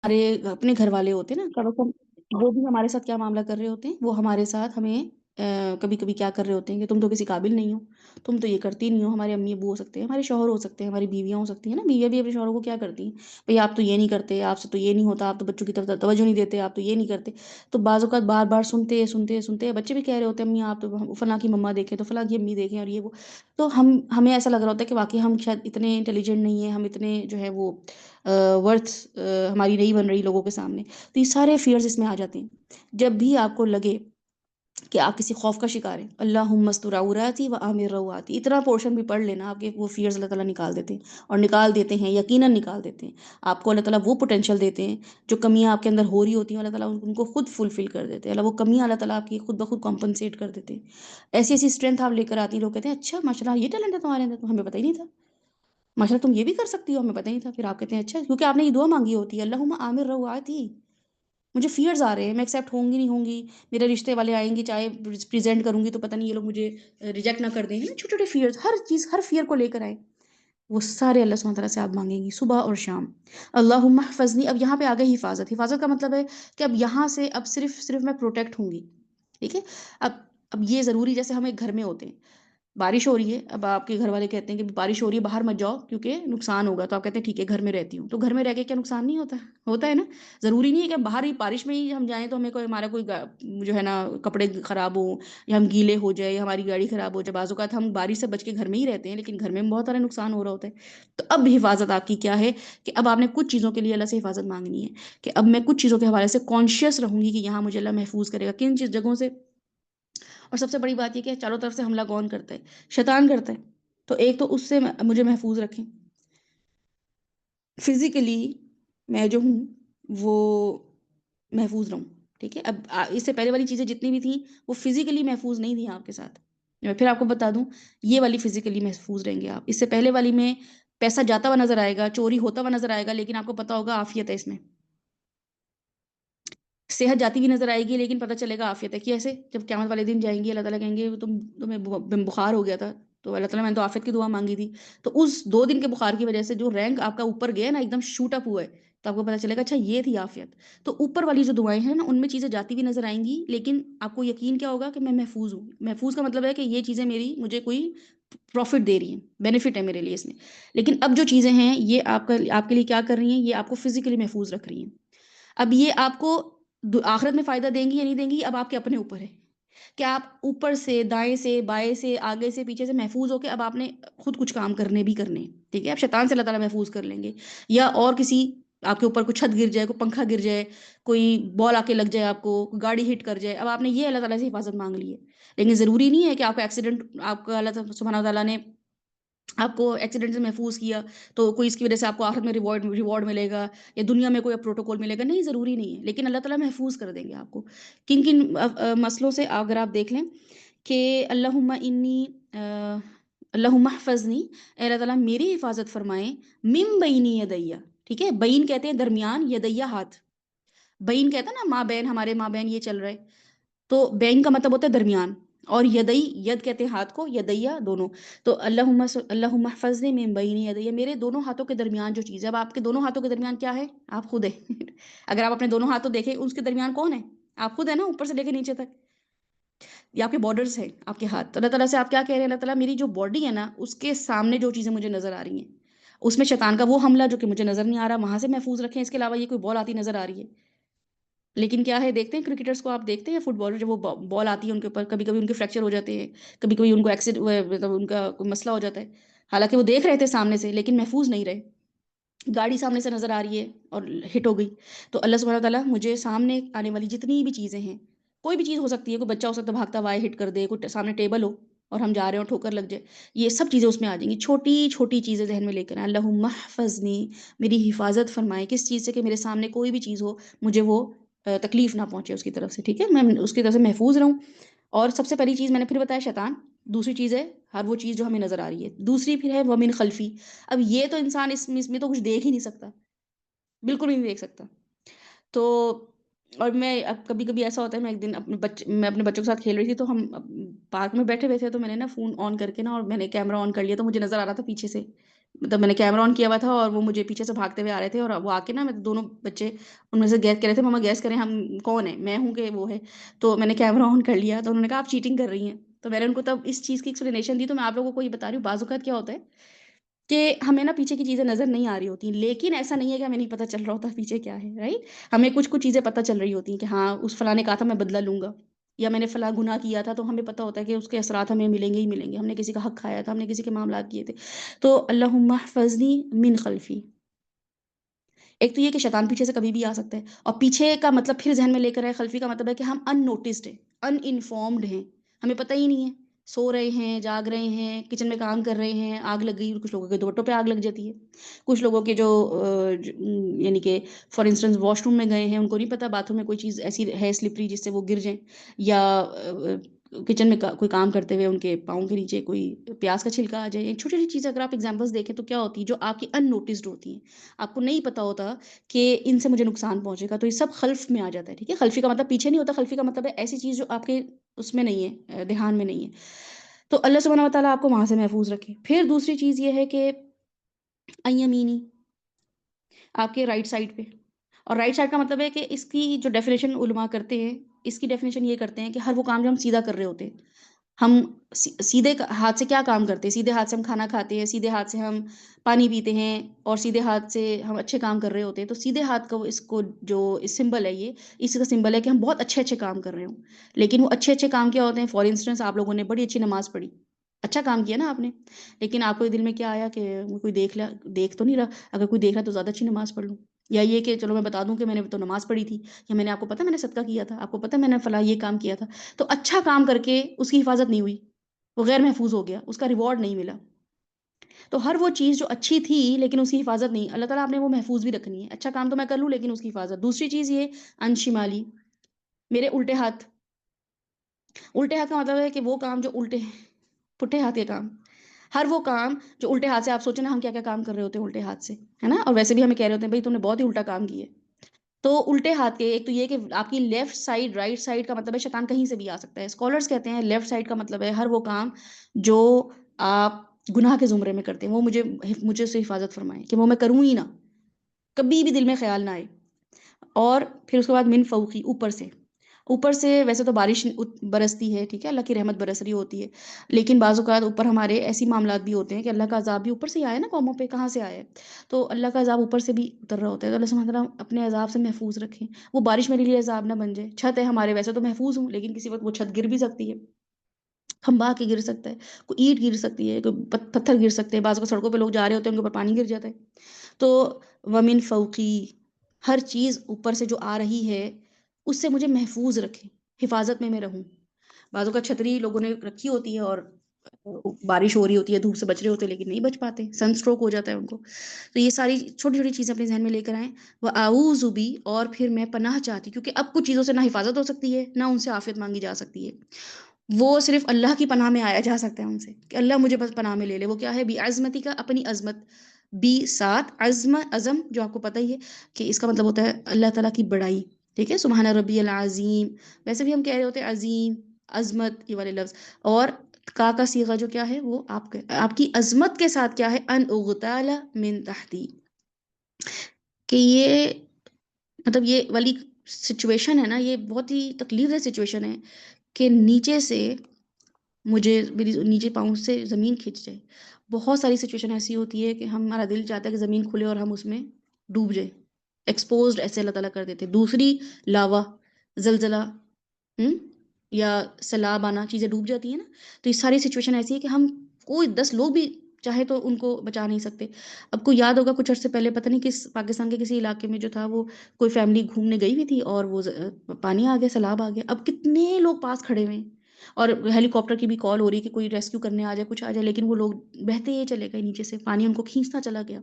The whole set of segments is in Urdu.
ہمارے اپنے گھر والے ہوتے ہیں نا، کم از کم وہ بھی ہمارے ساتھ کیا معاملہ کر رہے ہوتے ہیں، وہ ہمارے ساتھ ہمیں کبھی کبھی کیا کر رہے ہوتے ہیں کہ تم تو کسی قابل نہیں ہو، تم تو یہ کرتی نہیں ہو. ہمارے امی ابو ہو سکتے ہیں، ہمارے شوہر ہو سکتے ہیں، ہماری بیویاں ہو سکتی ہیں نا. بیویاں بھی اپنے شوہروں کو کیا کرتی ہیں، بھئی آپ تو یہ نہیں کرتے، آپ سے تو یہ نہیں ہوتا، آپ تو بچوں کی طرف توجہ نہیں دیتے، آپ تو یہ نہیں کرتے. تو بعض اوقات بار بار سنتے سنتے سنتے بچے بھی کہہ رہے ہوتے ہیں امی آپ تو فلاں کی مما دیکھیں تو فلاں کی امی دیکھیں اور یہ وہ. تو ہمیں ایسا لگ رہا ہوتا ہے کہ واقعی ہم شاید اتنے انٹیلیجنٹ نہیں ہیں، ہم اتنے جو ہے وہ ورتھ ہماری نہیں بن رہی لوگوں کے سامنے. تو یہ سارے فیئرز اس میں آ جاتے ہیں. جب بھی آپ کو لگے کہ آپ کسی خوف کا شکار ہیں، اللہم استر عوراتی و آمن روعاتی، اتنا پورشن بھی پڑھ لینا، آپ کے وہ فیئرز اللہ تعالیٰ نکال دیتے ہیں. اور نکال دیتے ہیں، یقیناً نکال دیتے ہیں. آپ کو اللہ تعالیٰ وہ پوٹینشیل دیتے ہیں جو کمیاں آپ کے اندر ہو رہی ہوتی ہیں، اللہ تعالیٰ ان کو خود فلفل کر دیتے ہیں. اللہ وہ کمیاں اللہ تعالیٰ آپ کی خود بخود کمپنسیٹ کر دیتے ہیں. ایسی ایسی اسٹرینتھ آپ لے کر آتی ہیں، لوگ کہتے ہیں اچھا ماشاء اللہ یہ ٹیلنٹ ہے تمہارے اندر، تو ہمیں پتہ ہی نہیں تھا. ماشاء اللہ تم یہ بھی کر سکتی ہو، ہمیں پتہ نہیں تھا. پھر آپ کہتے ہیں اچھا، کیونکہ آپ نے یہ دعا مانگی ہوتی ہے، اللہم آمن روعاتی. مجھے فیئرز آ رہے ہیں، میں ایکسیپٹ ہوں گی نہیں ہوں گی، میرے رشتے والے آئیں گی چاہے پریزنٹ کروں گی تو پتہ نہیں یہ لوگ مجھے ریجیکٹ نہ کر دیں گے نا. چھوٹے چھوٹے فیئرز، ہر چیز ہر فیئر کو لے کر آئے، وہ سارے اللہ سبحانہ تعالیٰ سے آپ مانگیں گی صبح اور شام. اللہم احفظنی، اب یہاں پہ آ گئی حفاظت. حفاظت کا مطلب ہے کہ اب یہاں سے اب صرف میں پروٹیکٹ ہوں گی. ٹھیک ہے. اب اب یہ ضروری، جیسے ہم ایک گھر میں ہوتے ہیں، بارش ہو رہی ہے، اب آپ کے گھر والے کہتے ہیں کہ بارش ہو رہی ہے باہر مت جاؤ کیونکہ نقصان ہوگا، تو آپ کہتے ہیں ٹھیک ہے گھر میں رہتی ہوں. تو گھر میں رہ کے کیا نقصان نہیں ہوتا؟ ہوتا ہے نا. ضروری نہیں ہے کہ باہر ہی بارش میں ہی ہم جائیں تو ہمیں کوئی ہمارا کوئی جو ہے نا کپڑے خراب ہوں یا ہم گیلے ہو جائے یا ہماری گاڑی خراب ہو جائے. بعض اوقات ہم بارش سے بچ کے گھر میں ہی رہتے ہیں لیکن گھر میں بہت سارا نقصان ہو رہا ہوتا ہے. تو اب حفاظت آپ کی کیا ہے کہ اب آپ نے کچھ چیزوں کے لیے اللہ سے حفاظت مانگنی ہے کہ اب میں کچھ چیزوں کے حوالے سے کانشیس رہوں گی کہ یہاں مجھے اللہ محفوظ کرے گا کن چیز جگہوں سے. اور سب سے بڑی بات یہ کہ چاروں طرف سے حملہ کون کرتا ہے؟ شیطان کرتا ہے. تو ایک تو اس سے مجھے محفوظ رکھیں. فزیکلی میں جو ہوں وہ محفوظ رہوں. ٹھیک ہے. اب اس سے پہلے والی چیزیں جتنی بھی تھیں وہ فزیکلی محفوظ نہیں تھیں آپ کے ساتھ. میں پھر آپ کو بتا دوں، یہ والی فزیکلی محفوظ رہیں گے آپ. اس سے پہلے والی میں پیسہ جاتا ہوا نظر آئے گا، چوری ہوتا ہوا نظر آئے گا، لیکن آپ کو پتا ہوگا عافیت ہے اس میں. صحت جاتی ہوئی نظر آئے گی لیکن پتہ چلے گا عافیت ہے. کہ ایسے جب قیامت والے دن جائیں گے اللہ تعالیٰ کہیں گے تمہیں بخار ہو گیا تھا تو اللہ تعالیٰ میں نے تو عافیت کی دعا مانگی تھی. تو اس 2 دن کے بخار کی وجہ سے جو رینک آپ کا اوپر گیا نا، ایک دم شوٹ اپ ہوا ہے، تو آپ کو پتہ چلے گا اچھا یہ تھی عافیت. تو اوپر والی جو دعائیں ہیں نا ان میں چیزیں جاتی ہوئی نظر آئیں گی، لیکن آپ کو یقین کیا ہوگا کہ میں محفوظ ہوں. محفوظ کا مطلب ہے کہ یہ چیزیں مجھے کوئی پروفٹ دے رہی ہیں، بینیفٹ ہے میرے لیے اس میں. لیکن اب جو چیزیں ہیں یہ آپ کے لیے کیا کر رہی ہیں، یہ آپ کو فزیکلی محفوظ رکھ رہی ہیں. اب یہ آپ کو آخرت میں فائدہ دیں گی یا نہیں دیں گی، اب آپ کے اپنے اوپر ہے کہ آپ اوپر سے دائیں سے بائیں سے آگے سے پیچھے سے محفوظ ہو کے اب آپ نے خود کچھ کام کرنے بھی کرنے ہیں. ٹھیک ہے. اب شیطان سے اللہ تعالیٰ محفوظ کر لیں گے، یا اور کسی آپ کے اوپر کوئی چھت گر جائے، کوئی پنکھا گر جائے، کوئی بال آ کے لگ جائے، آپ کو کوئی گاڑی ہٹ کر جائے. اب آپ نے یہ اللہ تعالیٰ سے حفاظت مانگ لی ہے. لیکن ضروری نہیں ہے کہ آپ کا ایکسیڈنٹ، آپ کا اللہ سبحانہ تعالیٰ نے آپ کو ایکسیڈنٹ سے محفوظ کیا تو کوئی اس کی وجہ سے آپ کو آخرت میں ریوارڈ ملے گا یا دنیا میں کوئی پروٹوکول ملے گا. نہیں، ضروری نہیں ہے، لیکن اللہ تعالیٰ محفوظ کر دیں گے آپ کو. کن کن مسئلوں سے اگر آپ دیکھ لیں کہ اللہم انی اللہم احفظنی، اے اللہ تعالیٰ میری حفاظت فرمائیں، من بینی یدیہ. ٹھیک ہے. بین کہتے ہیں درمیان، یدیہ ہاتھ. بین کہتا ہے نا ماں بہن، ہمارے ماں بہن یہ چل رہا ہے، تو بین کا مطلب ہوتا ہے درمیان. اور یدئی، ید کہتے ہیں ہاتھ کو، یدیہ دونوں. تو اللہم احفظنی من بین یدیہ، میرے دونوں ہاتھوں کے درمیان جو چیز ہے. اب آپ کے دونوں ہاتھوں کے درمیان کیا ہے؟ آپ خود ہیں. اگر آپ اپنے دونوں ہاتھوں دیکھیں اس کے درمیان کون ہے؟ آپ خود ہے نا، اوپر سے لے کے نیچے تک. یہ آپ کے بارڈرز ہیں، آپ کے ہاتھ. تو اللہ تعالیٰ سے آپ کیا کہہ رہے ہیں؟ اللہ تعالیٰ میری جو باڈی ہے نا اس کے سامنے جو چیزیں مجھے نظر آ رہی ہیں اس میں شیطان کا وہ حملہ جو کہ مجھے نظر نہیں آ رہا، وہاں سے محفوظ رکھیں. اس کے علاوہ یہ کوئی بال آتی نظر آ رہی ہے، لیکن کیا ہے، دیکھتے ہیں کرکٹرز کو، آپ دیکھتے ہیں فٹ بالر جب وہ بال آتی ہے ان کے اوپر، کبھی کبھی ان کے فریکچر ہو جاتے ہیں، کبھی کبھی ان کو مطلب ان کا کوئی مسئلہ ہو جاتا ہے. حالانکہ وہ دیکھ رہے تھے سامنے سے لیکن محفوظ نہیں رہے. گاڑی سامنے سے نظر آ رہی ہے اور ہٹ ہو گئی. تو اللہ سبحانہ تعالیٰ مجھے سامنے آنے والی جتنی بھی چیزیں ہیں، کوئی بھی چیز ہو سکتی ہے، کوئی بچہ ہو سکتا ہے بھاگتا ہوا ہٹ کر دے، کوئی سامنے ٹیبل ہو اور ہم جا رہے ہوں ٹھوکر لگ جائے، یہ سب چیزیں اس میں آ جائیں گی. چھوٹی چھوٹی چیزیں ذہن میں لے کر آئیں. اللہم احفظنی، میری حفاظت فرمائے کس چیز سے؟ کہ میرے سامنے کوئی بھی چیز ہو مجھے وہ تکلیف نہ پہنچے اس کی طرف سے. ٹھیک ہے. میں اس کی طرف سے محفوظ رہوں. اور سب سے پہلی چیز میں نے پھر بتایا شیطان. دوسری چیز ہے ہر وہ چیز جو ہمیں نظر آ رہی ہے. دوسری پھر ہے ومن خلفی. اب یہ تو انسان اس میں تو کچھ دیکھ ہی نہیں سکتا، بالکل بھی نہیں دیکھ سکتا. تو اور میں اب کبھی کبھی ایسا ہوتا ہے، میں ایک دن میں اپنے بچوں کے ساتھ کھیل رہی تھی تو ہم پارک میں بیٹھے ہوئے تھے، تو میں نے نا فون آن کر کے نا اور میں نے کیمرہ آن کر لیا تو مجھے نظر آ رہا تھا پیچھے سے مطلب میں نے کیمرہ آن کیا ہوا تھا اور وہ مجھے پیچھے سے بھاگتے ہوئے آ رہے تھے، اور وہ آ کے نا میں دونوں بچے ان میں سے گیس کر رہے تھے، ماما گیس کریں ہم کون ہے، میں ہوں کہ وہ ہے. تو میں نے کیمرہ آن کر لیا، تو انہوں نے کہا آپ چیٹنگ کر رہی ہیں. تو میں نے ان کو تب اس چیز کی ایکسپلینیشن دی. تو میں آپ لوگوں کو یہ بتا رہی ہوں، بعض اوقات کیا ہوتا ہے کہ ہمیں نا پیچھے کی چیزیں نظر نہیں آ رہی ہوتی، لیکن ایسا نہیں ہے کہ ہمیں نہیں پتہ چل رہا ہوتا پیچھے کیا ہے، رائٹ. ہمیں کچھ کچھ چیزیں پتہ چل رہی ہوتی ہیں کہ ہاں اس فلاں نے کہا تھا میں بدلہ لوں گا، یا میں نے فلاں گناہ کیا تھا، تو ہمیں پتہ ہوتا ہے کہ اس کے اثرات ہمیں ملیں گے ہی ملیں گے. ہم نے کسی کا حق کھایا تھا، ہم نے کسی کے معاملات کیے تھے. تو اللہم احفظنی من خلفی، ایک تو یہ کہ شیطان پیچھے سے کبھی بھی آ سکتا ہے، اور پیچھے کا مطلب پھر ذہن میں لے کر آئے، خلفی کا مطلب ہے کہ ہم ان نوٹسڈ ہیں، ان انفارمڈ ہیں، ہمیں پتہ ہی نہیں ہے، سو رہے ہیں، جاگ رہے ہیں، کچن میں کام کر رہے ہیں، آگ لگ گئی. کچھ لوگوں کے دوپٹوں پہ آگ لگ جاتی ہے، کچھ لوگوں کے جو یعنی کہ فار انسٹنس واش روم میں گئے ہیں، ان کو نہیں پتا باتھ روم میں کوئی چیز ایسی ہے سلپری جس سے وہ گر جائیں، یا کچن میں کوئی کام کرتے ہوئے ان کے پاؤں کے نیچے کوئی پیاز کا چھلکا آ جائے. چھوٹی چھوٹی چیزیں اگر آپ ایگزامپلس دیکھیں تو کیا ہوتی ہے جو آپ کی ان نوٹسڈ ہوتی ہیں، آپ کو نہیں پتا ہوتا کہ ان سے مجھے نقصان پہنچے گا، تو یہ سب خلف میں آ جاتا ہے. ٹھیک ہے، خلفی کا مطلب پیچھے نہیں ہوتا، خلفی کا مطلب ہے ایسی چیز جو آپ کے اس میں نہیں ہے، دھیان میں نہیں ہے. تو اللہ سبحانہ و تعالیٰ آپ کو وہاں سے محفوظ رکھے. پھر دوسری چیز یہ ہے کہ ایمینی، آپ کے رائٹ سائڈ پہ. اور رائٹ سائڈ کا مطلب ہے کہ اس کی جو ڈیفینیشن علماء کرتے ہیں، اس کی ڈیفینیشن یہ کرتے ہیں کہ ہر وہ کام جو ہم سیدھا کر رہے ہوتے ہیں، ہم سیدھے ہاتھ سے کیا کام کرتے ہیں، سیدھے ہاتھ سے ہم کھانا کھاتے ہیں، سیدھے ہاتھ سے ہم پانی پیتے ہیں، اور سیدھے ہاتھ سے ہم اچھے کام کر رہے ہوتے ہیں. تو سیدھے ہاتھ کا اس کو جو سمبل ہے، یہ اس کا سمبل ہے کہ ہم بہت اچھے اچھے کام کر رہے ہوں. لیکن وہ اچھے اچھے کام کیا ہوتے ہیں؟ فار انسٹنس آپ لوگوں نے بڑی اچھی نماز پڑھی، اچھا کام کیا نا آپ نے، لیکن آپ کو دل میں کیا آیا کہ کوئی دیکھ تو نہیں رہا، اگر کوئی دیکھ رہا تو زیادہ اچھی نماز پڑھ لوں. یا یہ کہ چلو میں بتا دوں کہ میں نے تو نماز پڑھی تھی، یا میں نے آپ کو پتا میں نے صدقہ کیا تھا، آپ کو پتا میں نے فلاں یہ کام کیا تھا. تو اچھا کام کر کے اس کی حفاظت نہیں ہوئی، وہ غیر محفوظ ہو گیا، اس کا ریوارڈ نہیں ملا. تو ہر وہ چیز جو اچھی تھی لیکن اس کی حفاظت نہیں، اللہ تعالیٰ آپ نے وہ محفوظ بھی رکھنی ہے. اچھا کام تو میں کر لوں لیکن اس کی حفاظت. دوسری چیز یہ انشمالی، میرے الٹے ہاتھ. الٹے ہاتھ کا مطلب ہے کہ وہ کام جو الٹے پٹھے ہاتھ کے کام، ہر وہ کام جو الٹے ہاتھ سے، آپ سوچیں نا ہم کیا کیا کام کر رہے ہوتے ہیں الٹے ہاتھ سے، ہے نا. اور ویسے بھی ہمیں کہہ رہے ہوتے ہیں بھائی تم نے بہت ہی الٹا کام کیا ہے. تو الٹے ہاتھ کے ایک تو یہ کہ آپ کی لیفٹ سائڈ، رائٹ سائڈ کا مطلب ہے شیطان کہیں سے بھی آ سکتا ہے. اسکالرز کہتے ہیں لیفٹ سائڈ کا مطلب ہے ہر وہ کام جو آپ گناہ کے زمرے میں کرتے ہیں، وہ مجھے سے حفاظت فرمائیں کہ وہ میں کروں ہی نہ، کبھی بھی دل میں خیال نہ آئے. اور پھر اس کے بعد من فوقی، اوپر سے. اوپر سے ویسے تو بارش برستی ہے، ٹھیک ہے، اللہ کی رحمت برس رہی ہوتی ہے، لیکن بعض اوقات اوپر ہمارے ایسی معاملات بھی ہوتے ہیں کہ اللہ کا عذاب بھی اوپر سے ہی آیا نا قوموں پہ، کہاں سے آیا ہے؟ تو اللہ کا عذاب اوپر سے بھی اتر رہا ہوتا ہے. تو اللہ سبحانہ وتعالیٰ اپنے عذاب سے محفوظ رکھیں، وہ بارش میرے لیے عذاب نہ بن جائے. چھت ہے ہمارے، ویسے تو محفوظ ہوں لیکن کسی وقت وہ چھت گر بھی سکتی ہے، کھمبا کے گر سکتا ہے، کوئی اینٹ گر سکتی ہے، کوئی پتھر گر سکتے ہیں، بعض کو سڑکوں پہ لوگ جا رہے ہوتے ہیں ان کے اوپر پانی گر جاتا ہے. تو ومن فوقی، ہر چیز اوپر سے جو آ رہی ہے اس سے مجھے محفوظ رکھیں، حفاظت میں رہوں. بعضوں کا چھتری لوگوں نے رکھی ہوتی ہے اور بارش ہو رہی ہوتی ہے، دھوپ سے بچ رہے ہوتے ہیں لیکن نہیں بچ پاتے، سن اسٹروک ہو جاتا ہے ان کو. تو یہ ساری چھوٹی چھوٹی چیزیں اپنے ذہن میں لے کر آئیں. وہ اعوذ بھی، اور پھر میں پناہ چاہتی، کیونکہ اب کچھ چیزوں سے نہ حفاظت ہو سکتی ہے نہ ان سے عافیت مانگی جا سکتی ہے. وہ صرف اللہ کی پناہ میں آیا جا سکتا ہے ان سے، کہ اللہ مجھے بس پناہ میں لے لے. وہ کیا ہے؟ بی عظمتی کا، اپنی عظمت. بی ساتھ عزم جو آپ کو پتہ ہی ہے کہ اس کا مطلب ہوتا ہے اللہ تعالیٰ کی بڑائی. ٹھیک ہے، سبحان ربی العظیم، ویسے بھی ہم کہہ رہے ہوتے ہیں عظیم، عظمت، یہ والے لفظ. اور کا صیغہ جو کیا ہے وہ آپ کی عظمت کے ساتھ کیا ہے؟ ان اغتال من تحتی، کہ یہ مطلب یہ والی سچویشن ہے نا، یہ بہت ہی تکلیف دہ سچویشن ہے کہ نیچے سے مجھے، میری نیچے پاؤں سے زمین کھنچ جائے. بہت ساری سچویشن ایسی ہوتی ہے کہ ہمارا دل چاہتا ہے کہ زمین کھلے اور ہم اس میں ڈوب جائیں، ایکسپوزڈ ایسے اللہ تعالیٰ کر دیتے. دوسری لاوا، زلزلہ، ہم یا سیلاب آنا، چیزیں ڈوب جاتی ہیں نا. تو یہ ساری سچویشن ایسی ہے کہ ہم کوئی 10 لوگ بھی چاہے تو ان کو بچا نہیں سکتے. اب کو یاد ہوگا کچھ عرصے پہلے، پتہ نہیں کس پاکستان کے کسی علاقے میں جو تھا، وہ کوئی فیملی گھومنے گئی ہوئی تھی اور وہ پانی آ گیا، سیلاب آ گیا. اب کتنے لوگ پاس کھڑے ہوئے ہیں اور ہیلی کاپٹر کی بھی کال ہو رہی ہے کہ کوئی ریسکیو کرنے آ جائے، کچھ آ جائے، لیکن وہ لوگ بہتے ہی چلے گئے نیچے سے، پانی ان کو کھینچتا چلا گیا.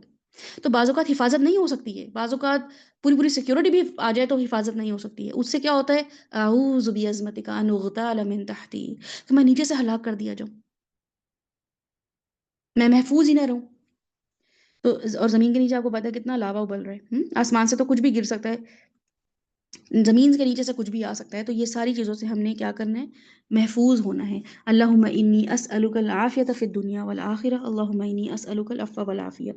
تو بعض اوقات حفاظت نہیں ہو سکتی ہے، بعض اوقات پوری پوری سیکیورٹی بھی آ جائے تو حفاظت نہیں ہو سکتی ہے. اس سے کیا ہوتا ہے؟ اعوذ بعظمتک ان اغتال من تحتی، کہ میں نیچے سے ہلاک کر دیا جاؤں، میں محفوظ ہی نہ رہوں. تو اور زمین کے نیچے آپ کو پتا ہے کتنا لاوا ابل رہا ہے، آسمان سے تو کچھ بھی گر سکتا ہے، زمین کے نیچے سے کچھ بھی آ سکتا ہے، تو یہ ساری چیزوں سے ہم نے کیا کرنا ہے؟ محفوظ ہونا ہے۔ اللہم انی اسألک العافیۃ فی الدنیا والآخرہ، اللہم انی اسألک العفو والعافیہ۔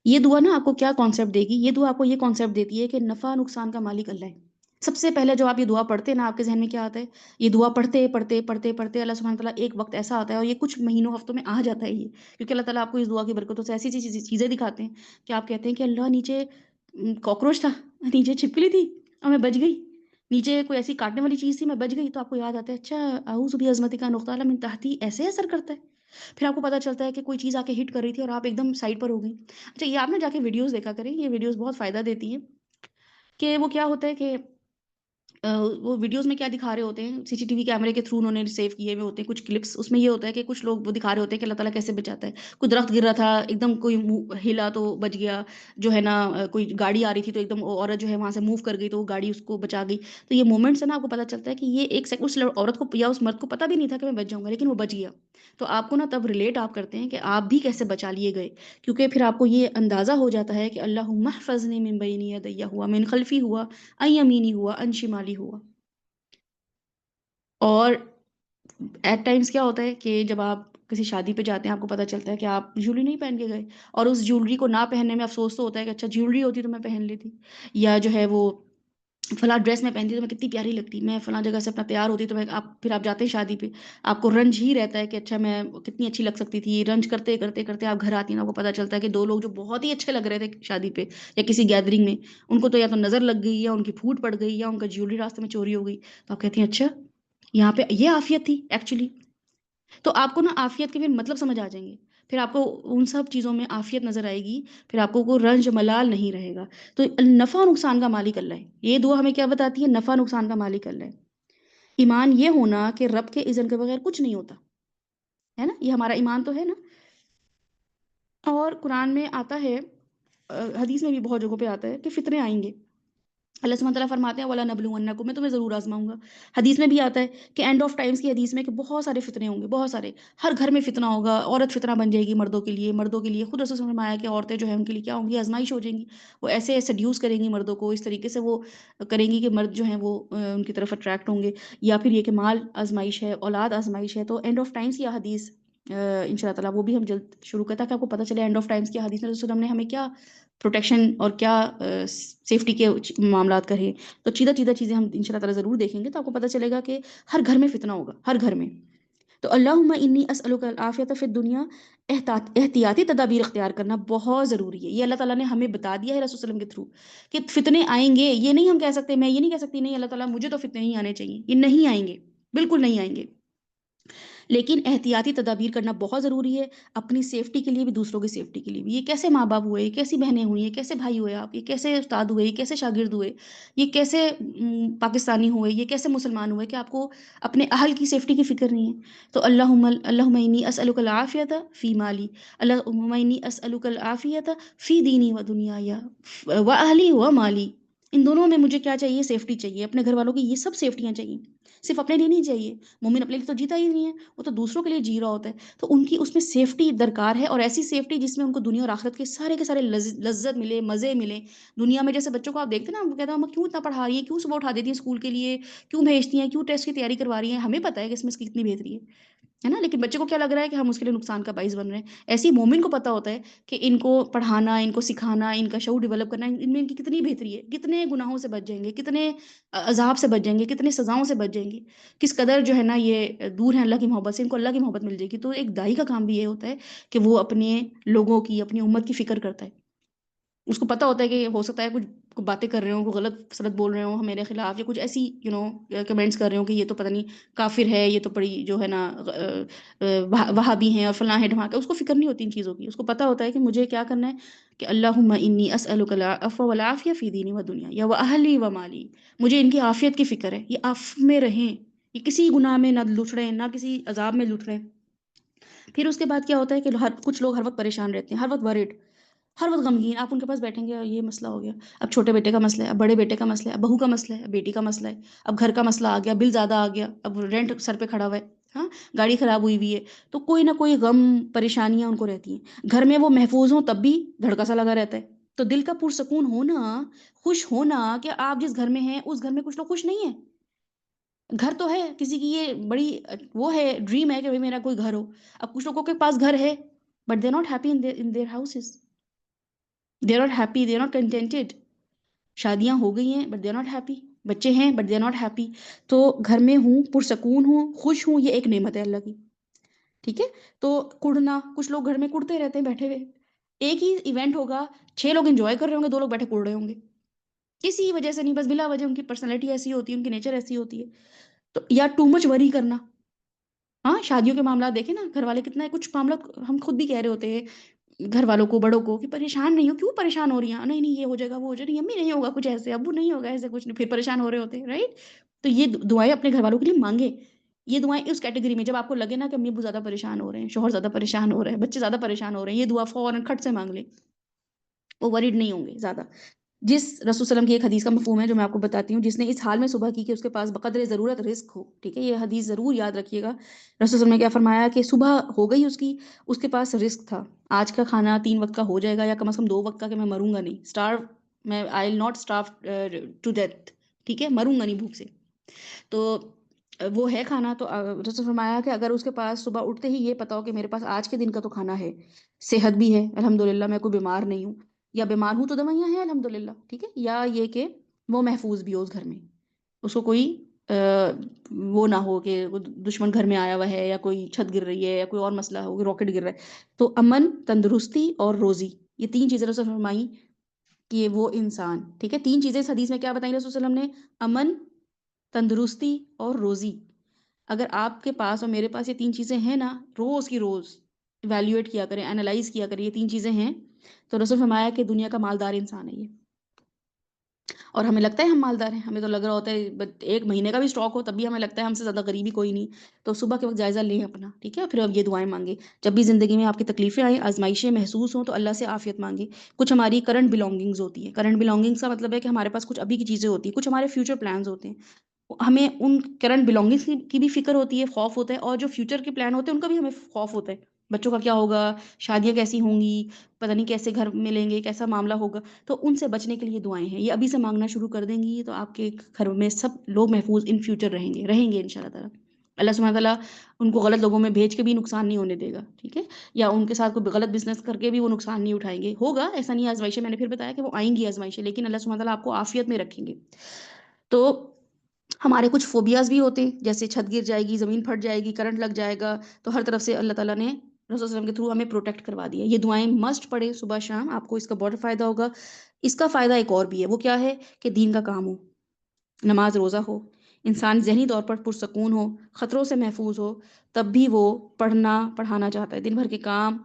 یہ دعا نا آپ کو کیا کانسیپٹ دے گی؟ یہ دعا آپ کو یہ کانسیپٹ دیتی ہے کہ نفع نقصان کا مالک اللہ ہے۔ سب سے پہلے جو آپ یہ دعا پڑھتے ہیں نا، آپ کے ذہن میں کیا آتا ہے؟ یہ دعا پڑھتے پڑھتے پڑھتے پڑھتے اللہ سبحانہ تعالیٰ ایک وقت ایسا آتا ہے، اور یہ کچھ مہینوں ہفتوں میں آ جاتا ہے یہ، کیونکہ اللہ تعالیٰ آپ کو اس دعا کی برکتوں سے ایسی چیزیں دکھاتے ہیں کہ آپ کہتے ہیں کہ اللہ نیچے کاکروچ تھا، نیچے چھپکلی تھی اور میں بچ گئی، نیچے کوئی ایسی کاٹنے والی چیز تھی میں بچ گئی، تو آپ کو یاد آتا ہے اچھا اعوذ بعظمتک ان اغتال من تحتی ایسے اثر کرتا ہے۔ پھر آپ کو پتہ چلتا ہے کہ کوئی چیز آ کے ہٹ کر رہی تھی اور آپ ایک دم سائڈ پر ہو گئی۔ اچھا یہ آپ نا جا کے ویڈیوز دیکھا کریں، یہ ویڈیوز بہت فائدہ دیتی ہیں کہ وہ کیا ہوتا ہے کہ وہ ویڈیوز میں کیا دکھا رہے ہوتے ہیں، سی سی ٹی وی کیمرے کے تھرو انہوں نے سیو کیے ہوئے ہوتے ہیں کچھ کلپس، اس میں یہ ہوتا ہے کہ کچھ لوگ وہ دکھا رہے ہوتے ہیں کہ اللہ تعالیٰ کیسے بچاتا ہے۔ کوئی درخت گر رہا تھا، ایک دم کوئی ہلا تو بچ گیا، جو ہے نا کوئی گاڑی آ رہی تھی تو ایک دم عورت جو ہے وہاں سے موو کر گئی تو وہ گاڑی اس کو بچا گئی۔ تو یہ مومنٹس ہے نا، آپ کو پتہ چلتا ہے کہ یہ ایک اس عورت کو یا اس مرد کو پتہ بھی نہیں تھا کہ میں بچ جاؤں گا، لیکن وہ بچ گیا۔ تو آپ کو نا تب ریلیٹ آپ کرتے ہیں کہ آپ بھی کیسے بچا لیے گئے، کیونکہ پھر آپ کو یہ اندازہ ہو جاتا ہے کہ اللہم احفظنی من بین یدی ہوا، من خلفی ہوا، عن یمینی ہوا، عن شمالی ہوا۔ اور ایٹ ٹائمس کیا ہوتا ہے کہ جب آپ کسی شادی پہ جاتے ہیں، آپ کو پتہ چلتا ہے کہ آپ جیولری نہیں پہن کے گئے، اور اس جیولری کو نہ پہننے میں افسوس تو ہوتا ہے کہ اچھا جیولری ہوتی تو میں پہن لیتی، یا جو ہے وہ فلاں ڈریس میں پہنتی تو میں کتنی پیاری لگتی، میں فلاں جگہ سے اپنا تیار ہوتی تو میں پھر آپ جاتے ہیں شادی پہ، آپ کو رنج ہی رہتا ہے کہ اچھا میں کتنی اچھی لگ سکتی تھی، رنج کرتے کرتے کرتے آپ گھر آتی ہیں، آپ کو پتہ چلتا ہے کہ دو لوگ جو بہت ہی اچھے لگ رہے تھے شادی پہ یا کسی گیدرنگ میں، ان کو تو یا تو نظر لگ گئی، یا ان کی پھوٹ پڑ گئی، یا ان کا جیولری راستے میں چوری ہو گئی۔ تو آپ کہتی ہیں اچھا یہاں پہ یہ عافیت تھی ایکچولی۔ تو آپ کو نا عافیت کے پھر مطلب سمجھ آ جائیں گے، پھر آپ کو ان سب چیزوں میں عافیت نظر آئے گی، پھر آپ کو کوئی رنج ملال نہیں رہے گا۔ تو نفع و نقصان کا مالک اللہ ہے، یہ دعا ہمیں کیا بتاتی ہے؟ نفع نقصان کا مالک اللہ ہے۔ ایمان یہ ہونا کہ رب کے اذن کے بغیر کچھ نہیں ہوتا ہے نا، یہ ہمارا ایمان تو ہے نا۔ اور قرآن میں آتا ہے، حدیث میں بھی بہت جگہوں پہ آتا ہے کہ فتنے آئیں گے۔ اللہ سبحانہ تعالیٰ فرماتے ہیں وَلَنَبْلُوَنَّكُمْ، میں تمہیں ضرور آزماؤں گا۔ حدیث میں بھی آتا ہے کہ اینڈ آف ٹائمز کی حدیث میں کہ بہت سارے فتنے ہوں گے، بہت سارے، ہر گھر میں فتنہ ہوگا، عورت فتنہ بن جائے گی مردوں کے لیے، مردوں کے لیے خود رسول صلی اللہ علیہ وسلم نے فرمایا کہ عورتیں جو ہیں ان کے لیے کیا ہوں گی؟ آزمائش ہو جائیں گی، وہ ایسے سیڈیوس کریں گی مردوں کو، اس طریقے سے وہ کریں گی کہ مرد جو ہیں وہ ان کی طرف اٹریکٹ ہوں گے، یا پھر یہ کہ مال آزمائش ہے، اولاد آزمائش ہے۔ تو اینڈ آف ٹائمز کی حدیث ان شاء اللہ تعالیٰ وہ بھی ہم جلد شروع کریں تاکہ آپ کو پتہ چلے اینڈ آف ٹائمز کی حدیث میں رسول اللہ نے ہمیں کیا پروٹیکشن اور کیا سیفٹی کے معاملات کہیں۔ تو چیدہ چیدہ چیزیں ہم ان شاء اللہ تعالیٰ ضرور دیکھیں گے، تو آپ کو پتہ چلے گا کہ ہر گھر میں فتنہ ہوگا، ہر گھر میں۔ تو اللہم انی اسألک العافیۃ فی الدنیا، احتیاطی تدابیر اختیار کرنا بہت ضروری ہے۔ یہ اللہ تعالیٰ نے ہمیں بتا دیا ہے رسول صلی اللہ علیہ وسلم کے تھرو کہ فتنے آئیں گے، یہ نہیں ہم کہہ سکتے، میں یہ نہیں کہہ سکتی نہیں اللہ تعالیٰ مجھے تو فتنے نہیں آنے چاہیے، یہ نہیں آئیں گے، بالکل نہیں آئیں گے، لیکن احتیاطی تدابیر کرنا بہت ضروری ہے، اپنی سیفٹی کے لیے بھی، دوسروں کی سیفٹی کے لیے بھی۔ یہ کیسے ماں باپ ہوئے، یہ کیسی بہنیں ہوئی، یہ کیسے بھائی ہوئے آپ، یہ کیسے استاد ہوئے، یہ کیسے شاگرد ہوئے، یہ کیسے پاکستانی ہوئے، یہ کیسے مسلمان ہوئے کہ آپ کو اپنے اہل کی سیفٹی کی فکر نہیں ہے۔ تو اللہم انی اسألک العافیۃ فی مالی، اللہم انی اسألک العافیۃ فی دینی و دنیایا و اہلی و مالی۔ ان دونوں میں مجھے کیا چاہیے؟ سیفٹی چاہیے، اپنے گھر والوں کی یہ سب سیفٹیاں چاہیے، صرف اپنے لیے نہیں چاہیے۔ مومن اپنے لیے تو جیتا ہی نہیں ہے، وہ تو دوسروں کے لیے جی رہا ہوتا ہے، تو ان کی اس میں سیفٹی درکار ہے، اور ایسی سیفٹی جس میں ان کو دنیا اور آخرت کے سارے لذت ملے، مزے ملے۔ دنیا میں جیسے بچوں کو آپ دیکھتے ہیں نا، وہ کہتے ہیں ہم کیوں اتنا پڑھا رہی ہیں، کیوں صبح اٹھا دیتی ہیں اسکول کے لیے، کیوں بھیجتی ہیں، کیوں ٹیسٹ کی تیاری کروا رہی ہیں، ہمیں پتہ ہے کہ اس میں اس کی کتنی بہتری ہے نا، لیکن بچے کو کیا لگ رہا ہے کہ ہم اس کے لیے نقصان کا باعث بن رہے ہیں۔ ایسے ہی مومن کو پتہ ہوتا ہے کہ ان کو پڑھانا، ان کو سکھانا، ان کا شعور ڈیولپ کرنا، ان میں ان کی کتنی بہتری ہے، کتنے گناہوں سے بچ جائیں گے، کتنے عذاب سے بچ جائیں گے، کتنے سزاؤں سے بچ جائیں گے، کس قدر جو ہے نا یہ دور ہیں اللہ کی محبت سے، ان کو اللہ کی محبت مل جائے گی۔ تو ایک دائی کا کام بھی یہ ہوتا ہے کہ وہ اپنے لوگوں کی، اپنی امت کی فکر کرتا ہے۔ اس کو پتہ ہوتا ہے کہ ہو سکتا ہے کچھ باتیں کر رہے ہوں، کوئی غلط سلط بول رہے ہوں میرے خلاف، یا کچھ ایسی کمنٹس کر رہے ہوں کہ یہ تو پتہ نہیں کافر ہے، یہ تو بڑی جو ہے نا وہابی ہیں اور فلاں ہے ڈھماکہ، اس کو فکر نہیں ہوتی ان چیزوں کی۔ اس کو پتہ ہوتا ہے کہ مجھے کیا کرنا ہے، کہ اللہم انی اسألک العفو والعافیہ فی دینی و دنیا یا واہلی و مالی، مجھے ان کی عافیت کی فکر ہے، یہ عفو میں رہیں، یہ کسی گناہ میں نہ لٹ رہے ہیں، نہ کسی عذاب میں لٹ رہے ہیں۔ پھر اس کے بعد کیا ہوتا ہے کہ کچھ لوگ ہر وقت پریشان رہتے ہیں، ہر وقت ورڈ، ہر وقت غمگین۔ آپ ان کے پاس بیٹھیں گے، یہ مسئلہ ہو گیا، اب چھوٹے بیٹے کا مسئلہ ہے، اب بڑے بیٹے کا مسئلہ ہے، اب بہو کا مسئلہ ہے، اب بیٹی کا مسئلہ ہے، اب گھر کا مسئلہ آ گیا، بل زیادہ آ گیا، اب رینٹ سر پہ کھڑا ہوا ہے، ہاں گاڑی خراب ہوئی ہے، تو کوئی نہ کوئی غم پریشانیاں ان کو رہتی ہیں۔ گھر میں وہ محفوظ ہوں تب بھی دھڑکا سا لگا رہتا ہے، تو دل کا پرسکون ہونا، خوش ہونا کہ آپ جس گھر میں ہیں اس گھر میں کچھ لوگ خوش نہیں ہیں. گھر تو ہے، کسی کی یہ بڑی وہ ہے، ڈریم ہے کہ بھئی میرا کوئی گھر ہو. اب کچھ لوگوں کے پاس گھر ہے but they are not happy in their houses, they are not happy, they are not contented. شادیاں ہو گئی ہیں but they are not happy, بچے ہیں but they are not happy. تو گھر میں ہوں، پرسکون ہوں، خوش ہوں، یہ ایک نعمت ہے اللہ کی. ٹھیک ہے. تو کڑنا، کچھ لوگ گھر میں کڑتے رہتے ہیں بیٹھے ہوئے. ایک ہی ایونٹ ہوگا، 6 لوگ انجوائے کر رہے ہوں گے، 2 لوگ بیٹھے کڑ رہے ہوں گے. کسی وجہ سے نہیں، بس بلا وجہ ان کی پرسنالٹی ایسی ہوتی ہے، ان کی نیچر ایسی ہوتی ہے. تو یا ٹو مچ وری کرنا. ہاں، شادیوں کے معاملات دیکھیں نا، گھر والے کتنا ہے، کچھ معاملات ہم خود بھی کہہ رہے ہوتے ہیں گھر والوں کو، بڑوں کو، کہ پریشان نہیں ہو. کیوں پریشان ہو رہی ہیں؟ نہیں نہیں، یہ ہو جائے گا، وہ ہو جائے گا، نہیں امی نہیں ہوگا کچھ ایسے، ابو نہیں ہوگا ایسے کچھ نہیں، پھر پریشان ہو رہے ہوتے ہیں، رائٹ. تو یہ دعائیں اپنے گھر والوں کے لیے مانگے. یہ دعائیں اس کیٹیگری میں، جب آپ کو لگے نا کہ امی ابو زیادہ پریشان ہو رہے ہیں، شوہر زیادہ پریشان ہو رہے ہیں، بچے زیادہ پریشان ہو رہے ہیں، یہ دعا فوراً کھٹ سے مانگ لیں. وہ وریڈ نہیں ہوں گے زیادہ. جس رسول صلی اللہ علیہ وسلم کی ایک حدیث کا مفہوم ہے جو میں آپ کو بتاتی ہوں، جس نے اس حال میں صبح کی کہ اس کے پاس بقدر ضرورت رزق ہو. ٹھیک ہے، یہ حدیث ضرور یاد رکھیے گا. رسول صلی اللہ علیہ وسلم نے کیا فرمایا کہ صبح ہو گئی اس کے پاس رزق تھا. آج کا کھانا 3 وقت کا ہو جائے گا، یا کم از کم 2 وقت کا، کہ میں مروں گا نہیں اسٹارو، میں آئی ول ناٹ اسٹارو ٹو ڈیتھ. ٹھیک ہے، مروں گا نہیں بھوک سے. تو وہ ہے کھانا. تو رسول نے فرمایا کہ اگر اس کے پاس صبح اٹھتے ہی یہ پتا ہو کہ میرے پاس آج کے دن کا تو کھانا ہے، صحت بھی ہے الحمدللہ، میں کوئی بیمار نہیں ہوں، یا بیمار ہوں تو دوائیاں ہیں الحمدللہ، ٹھیک ہے، یا یہ کہ وہ محفوظ بھی ہو اس گھر میں، اس کو کوئی وہ نہ ہو کہ دشمن گھر میں آیا ہوا ہے، یا کوئی چھت گر رہی ہے، یا کوئی اور مسئلہ ہو، کوئی راکٹ گر رہا ہے. تو امن، تندرستی اور روزی، یہ 3 چیزیں رسول نے فرمائی کہ یہ وہ انسان. ٹھیک ہے، 3 چیزیں اس حدیث میں کیا بتائیں رسول صلی اللہ علیہ وسلم نے؟ امن، تندرستی اور روزی. اگر آپ کے پاس اور میرے پاس یہ 3 چیزیں ہیں نا، روز کی روز ایویلیویٹ کیا کریں، اینالائز کیا کریں، یہ 3 چیزیں ہیں، تو رسول فرمایا کہ دنیا کا مالدار انسان ہے یہ. اور ہمیں لگتا ہے ہم مالدار ہیں، ہمیں تو لگ رہا ہوتا ہے 1 مہینے کا بھی اسٹاک ہو تب بھی ہمیں لگتا ہے ہم سے زیادہ غریبی کوئی نہیں. تو صبح کے وقت جائزہ لیں اپنا، ٹھیک ہے، پھر اب یہ دعائیں مانگیں. جب بھی زندگی میں آپ کی تکلیفیں آئیں، آزمائشیں محسوس ہوں، تو اللہ سے عافیت مانگیں. کچھ ہماری کرنٹ بلانگنگز ہوتی ہیں. کرنٹ بلانگنگز کا مطلب ہے کہ ہمارے پاس کچھ ابھی کی چیزیں ہوتی ہیں، کچھ ہمارے فیوچر پلانز ہوتے ہیں. ہمیں ان کرنٹ بلانگنگس کی بھی فکر ہوتی ہے، خوف ہوتا ہے، اور جو فیوچر کے پلان ہوتے ہیں ان کا بھی ہمیں خوف ہوتا ہے. بچوں کا کیا ہوگا، شادیاں کیسی ہوں گی، پتہ نہیں کیسے گھر ملیں گے، کیسا معاملہ ہوگا. تو ان سے بچنے کے لیے دعائیں ہیں، یہ ابھی سے مانگنا شروع کر دیں گی تو آپ کے گھر میں سب لوگ محفوظ ان فیوچر رہیں گے انشاءاللہ تعالیٰ. اللہ سبحانہ تعالیٰ ان کو غلط لوگوں میں بھیج کے بھی نقصان نہیں ہونے دے گا. ٹھیک ہے، یا ان کے ساتھ کوئی غلط بزنس کر کے بھی وہ نقصان نہیں اٹھائیں گے. ہوگا ایسا نہیں، آزمائشیں میں نے پھر بتایا کہ وہ آئیں گی آزمائشیں، لیکن اللہ سبحانہ تعالیٰ آپ کو عافیت میں رکھیں گے. تو ہمارے کچھ فوبیاز بھی ہوتے ہیں، جیسے چھت گر جائے گی، زمین پھٹ جائے گی، کرنٹ لگ جائے گا، تو ہر طرف سے اللہ تعالیٰ نے رسول صلی اللہ علیہ وسلم کے تھرو ہمیں پروٹیکٹ کروا دیا. یہ دعائیں مسٹ پڑھیں صبح شام، آپ کو اس کا بہت فائدہ ہوگا. اس کا فائدہ ایک اور بھی ہے، وہ کیا ہے کہ دین کا کام ہو، نماز روزہ ہو، انسان ذہنی طور پر پرسکون ہو، خطروں سے محفوظ ہو، تب بھی وہ پڑھانا چاہتا ہے، دن بھر کے کام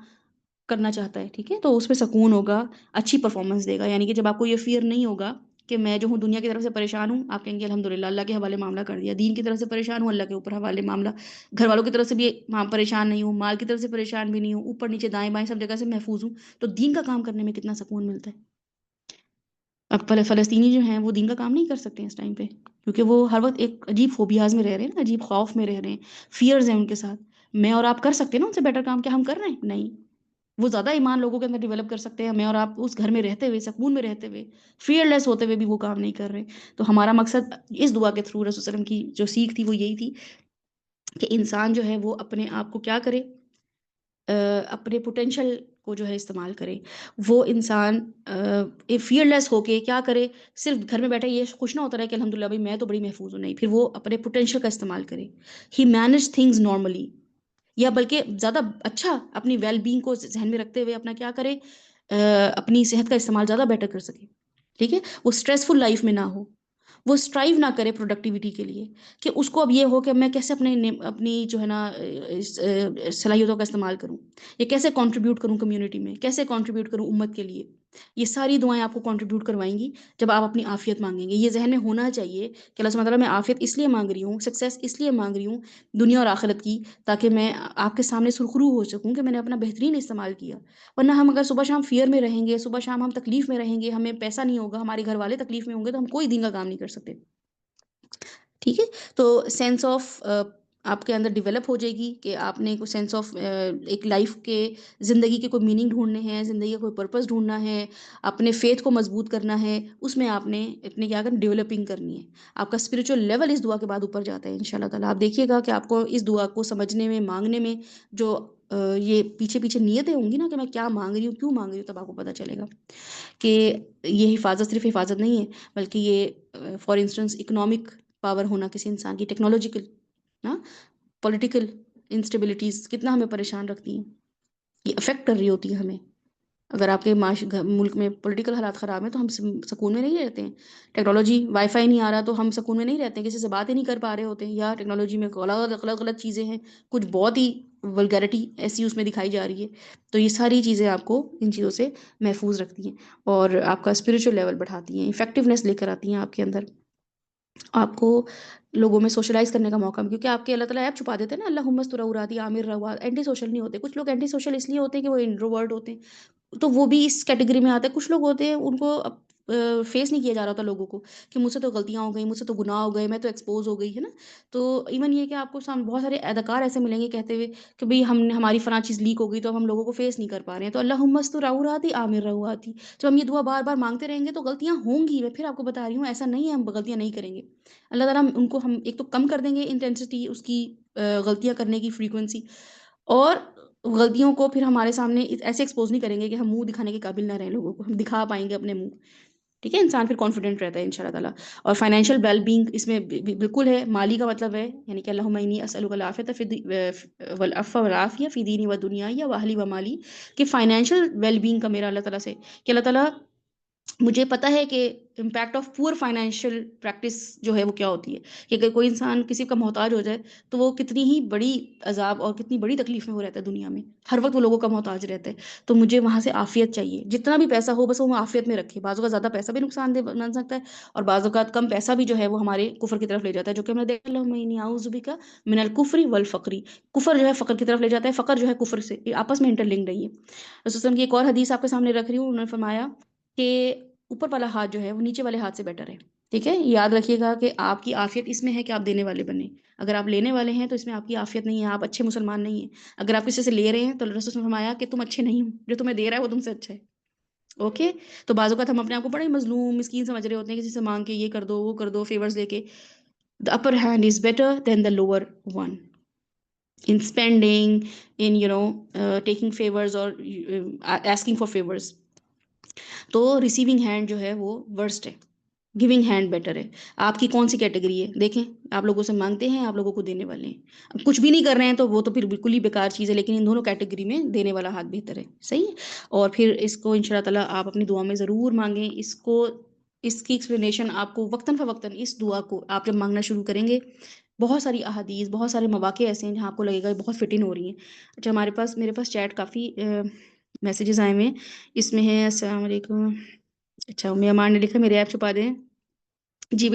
کرنا چاہتا ہے. ٹھیک ہے، تو اس پہ سکون ہوگا، اچھی پرفارمنس دے گا. یعنی کہ جب آپ کو یہ فیئر نہیں ہوگا کہ میں جو ہوں دنیا کی طرف سے پریشان ہوں، آپ کہیں گے الحمدللہ اللہ کے حوالے معاملہ کر دیا. دین کی طرف سے پریشان ہوں، اللہ کے اوپر حوالے معاملہ. گھر والوں کی طرف سے بھی پریشان نہیں ہوں، مال کی طرف سے پریشان بھی نہیں ہوں، اوپر نیچے دائیں بائیں سب جگہ سے محفوظ ہوں. تو دین کا کام کرنے میں کتنا سکون ملتا ہے. اب فلسطینی جو ہیں وہ دین کا کام نہیں کر سکتے ہیں اس ٹائم پہ، کیونکہ وہ ہر وقت ایک عجیب فوبیاز میں رہ رہے ہیں نا، عجیب خوف میں رہ رہے ہیں، فیئرز ہیں ان کے ساتھ. میں اور آپ کر سکتے ہیں نا ان سے بیٹر کام، کیا ہم کر رہے ہیں؟ نہیں. وہ زیادہ ایمان لوگوں کے اندر ڈیولپ کر سکتے ہیں، میں اور آپ اس گھر میں رہتے ہوئے، سکون میں رہتے ہوئے، فیئر لیس ہوتے ہوئے بھی وہ کام نہیں کر رہے. تو ہمارا مقصد اس دعا کے تھرو رسول صلی اللہ علیہ وسلم کی جو سیکھ تھی وہ یہی تھی کہ انسان جو ہے وہ اپنے آپ کو کیا کرے، اپنے پوٹینشل کو جو ہے استعمال کرے. وہ انسان فیئر لیس ہو کے کیا کرے، صرف گھر میں بیٹھے یہ خوش نہ ہوتا رہے کہ الحمدللہ بھائی میں تو بڑی محفوظ ہوں. نہیں، پھر وہ اپنے پوٹینشل کا استعمال کرے. ہی مینج تھنگز نارملی، یا بلکہ زیادہ اچھا اپنی ویل بینگ کو ذہن میں رکھتے ہوئے اپنا کیا کرے، اپنی صحت کا استعمال زیادہ بیٹر کر سکے. ٹھیک ہے، وہ اسٹریسفل لائف میں نہ ہو، وہ اسٹرائیو نہ کرے پروڈکٹیوٹی کے لیے کہ اس کو اب یہ ہو کہ میں کیسے اپنی جو ہے نا صلاحیتوں کا استعمال کروں، یا کیسے کنٹریبیوٹ کروں کمیونٹی میں، کیسے کنٹریبیوٹ کروں امت کے لیے. یہ ساری دعائیں آپ کو کنٹریبیوٹ کروائیں گی جب آپ اپنی عافیت مانگیں گے. یہ ذہن میں ہونا چاہیے کہ اللہ سبحانہ تعالیٰ میں عافیت اس لیے مانگ رہی ہوں، سکسیس اس لیے مانگ رہی ہوں دنیا اور آخرت کی، تاکہ میں آپ کے سامنے سرخرو ہو سکوں کہ میں نے اپنا بہترین استعمال کیا. ورنہ ہم اگر صبح شام فیئر میں رہیں گے، صبح شام ہم تکلیف میں رہیں گے، ہمیں پیسہ نہیں ہوگا، ہمارے گھر والے تکلیف میں ہوں گے، تو ہم کوئی دین کا کام نہیں کر سکتے. ٹھیک ہے، تو سینس آف آپ کے اندر ڈیولپ ہو جائے گی کہ آپ نے کوئی سینس آف ایک لائف کے زندگی کے کوئی میننگ ڈھونڈنے ہیں، زندگی کا کوئی پرپس ڈھونڈنا ہے، اپنے فیتھ کو مضبوط کرنا ہے، اس میں آپ نے اپنے کیا کرنا ڈیولپنگ کرنی ہے۔ آپ کا اسپرچل لیول اس دعا کے بعد اوپر جاتا ہے انشاءاللہ تعالیٰ۔ آپ دیکھیے گا کہ آپ کو اس دعا کو سمجھنے میں، مانگنے میں جو یہ پیچھے پیچھے نیتیں ہوں گی نا کہ میں کیا مانگ رہی ہوں، کیوں مانگ رہی ہوں، تب آپ کو پتہ چلے گا کہ یہ حفاظت صرف حفاظت نہیں ہے، بلکہ یہ فار انسٹنس اکنامک پاور ہونا کسی انسان کی، ٹیکنالوجیکل نا، پولیٹیکل انسٹیبلٹیز کتنا ہمیں پریشان رکھتی ہیں، یہ افیکٹ کر رہی ہوتی ہے ہمیں۔ اگر آپ کے ملک میں پولیٹیکل حالات خراب ہیں تو ہم سکون میں نہیں رہتے ہیں۔ ٹیکنالوجی وائی فائی نہیں آ رہا تو ہم سکون میں نہیں رہتے ہیں، کسی سے بات ہی نہیں کر پا رہے ہوتے ہیں، یا ٹیکنالوجی میں غلط غلط غلط چیزیں ہیں، کچھ بہت ہی ولگیرٹی ایسی اس میں دکھائی جا رہی ہے۔ تو یہ ساری چیزیں آپ کو ان چیزوں سے محفوظ رکھتی ہیں اور آپ کا اسپرچل لیول بڑھاتی ہیں، افیکٹونیس لے کر آتی ہیں آپ کے اندر۔ آپ کو لوگوں میں سوشلائز کرنے کا موقع، کیونکہ آپ کے اللہ تعالیٰ ایپ چھپا دیتے ہیں نا، اللہ مستراتی عامر روا، اینٹی سوشل نہیں ہوتے۔ کچھ لوگ اینٹی سوشل اس لیے ہوتے ہیں کہ وہ انٹروورٹ ہوتے ہیں، تو وہ بھی اس کیٹیگری میں آتے ہیں۔ کچھ لوگ ہوتے ہیں ان کو فیس نہیں کیا جا رہا ہوتا لوگوں کو کہ مجھ سے تو غلطیاں ہو گئی، مجھ سے تو گناہ ہو گئے، میں تو ایکسپوز ہو گئی ہے نا۔ تو ایون یہ کہ آپ کو سامنے بہت سارے اداکار ایسے ملیں گے کہتے ہوئے کہ بھئی ہماری فلاں چیز لیک ہو گئی تو اب ہم لوگوں کو فیس نہیں کر پا رہے ہیں۔ تو اللہم استر عوراتی عامر رواتی، جب ہم یہ دعا بار بار مانگتے رہیں گے تو غلطیاں ہوں گی۔ میں پھر آپ کو بتا رہی ہوں، ایسا نہیں ہے ہم غلطیاں نہیں کریں گے، اللہ تعالیٰ ان کو ہم ایک تو کم کر دیں گے انٹینسٹی اس کی، غلطیاں کرنے کی فریکوینسی، اور غلطیوں کو پھر ہمارے سامنے ایسے ایکسپوز نہیں کریں گے کہ ہم منہ دکھانے کے قابل نہ رہیں، لوگوں کو ہم دکھا پائیں گے اپنے منہ۔ ٹھیک ہے، انسان پھر کانفیڈنٹ رہتا ہے انشاءاللہ تعالیٰ۔ اور فائنینشیل ویل بینگ اس میں بالکل ہے، مالی کا مطلب ہے یعنی کہ اللہم انی اسألک العافیۃ والعفو والعافیہ فی دینی و دنیای و اہلی و مالی، کہ فائنینشیل ویل بینگ کا میرا اللہ تعالیٰ سے کہ اللہ تعالیٰ مجھے پتہ ہے کہ impact of poor financial practice جو ہے وہ کیا ہوتی ہے، کہ اگر کوئی انسان کسی کا محتاج ہو جائے تو وہ کتنی ہی بڑی عذاب اور کتنی بڑی تکلیف میں وہ رہتا ہے دنیا میں، ہر وقت وہ لوگوں کا محتاج رہتا ہے۔ تو مجھے وہاں سے عافیت چاہیے، جتنا بھی پیسہ ہو بس وہ عافیت میں رکھے۔ بعض اوقات زیادہ پیسہ بھی نقصان دہ بن سکتا ہے، اور بعض اوقات کم پیسہ بھی جو ہے وہ ہمارے کفر کی طرف لے جاتا ہے، جو کہ ہم نے دیکھا اللہم انی اعوذ بک من الکفر والفقر، کفر جو ہے فقر کی طرف لے جاتا ہے، فقر جو ہے کفر سے، یہ آپس میں انٹر لنک رہی ہے۔ رسول صلی اللہ علیہ وسلم کی ایک اور حدیث آپ کے سامنے رکھ رہی ہوں، انہوں نے فرمایا کہ اوپر والا ہاتھ جو ہے وہ نیچے والے ہاتھ سے بیٹر ہے۔ ٹھیک ہے، یاد رکھیے گا کہ آپ کی عافیت اس میں ہے کہ آپ دینے والے بنیں۔ اگر آپ لینے والے ہیں تو اس میں آپ کی عافیت نہیں ہے، آپ اچھے مسلمان نہیں ہیں۔ اگر آپ کسی سے لے رہے ہیں تو رسول نے فرمایا کہ تم اچھے نہیں ہو، جو تمہیں دے رہا ہے وہ تم سے اچھا ہے۔ اوکے، تو بعض اوقات ہم اپنے آپ کو بڑے مظلوم مسکین سمجھ رہے ہوتے ہیں، کسی سے مانگ کے یہ کر دو وہ کر دو، فیورز لے کے۔ the upper hand is better than the lower one in spending, in taking favors or asking for favors. تو ریسیونگ ہینڈ جو ہے وہ ورسٹ ہے، گیونگ ہینڈ بیٹر ہے۔ آپ کی کون سی کیٹیگری ہے دیکھیں، آپ لوگوں سے مانگتے ہیں، آپ لوگوں کو دینے والے ہیں۔ اب کچھ بھی نہیں کر رہے ہیں تو وہ تو پھر بالکل ہی بیکار چیز ہے، لیکن ان دونوں کیٹیگری میں دینے والا ہاتھ بہتر ہے، صحیح ہے۔ اور پھر اس کو انشاءاللہ تعالیٰ آپ اپنی دعا میں ضرور مانگیں، اس کی ایکسپلینیشن آپ کو وقتاً فوقتاً اس دعا کو آپ جب مانگنا شروع کریں گے، بہت ساری احادیث، بہت سارے مواقع ایسے ہیں جہاں آپ کو لگے گا یہ بہت فٹ ان ہو رہی ہیں۔ اچھا، میرے پاس چیٹ کافی میسیجز آئے ہوئے ہیں، اس میں ہے السلام علیکم، اچھا امی امان نے لکھا میرے ایپ چھپا دیں، جی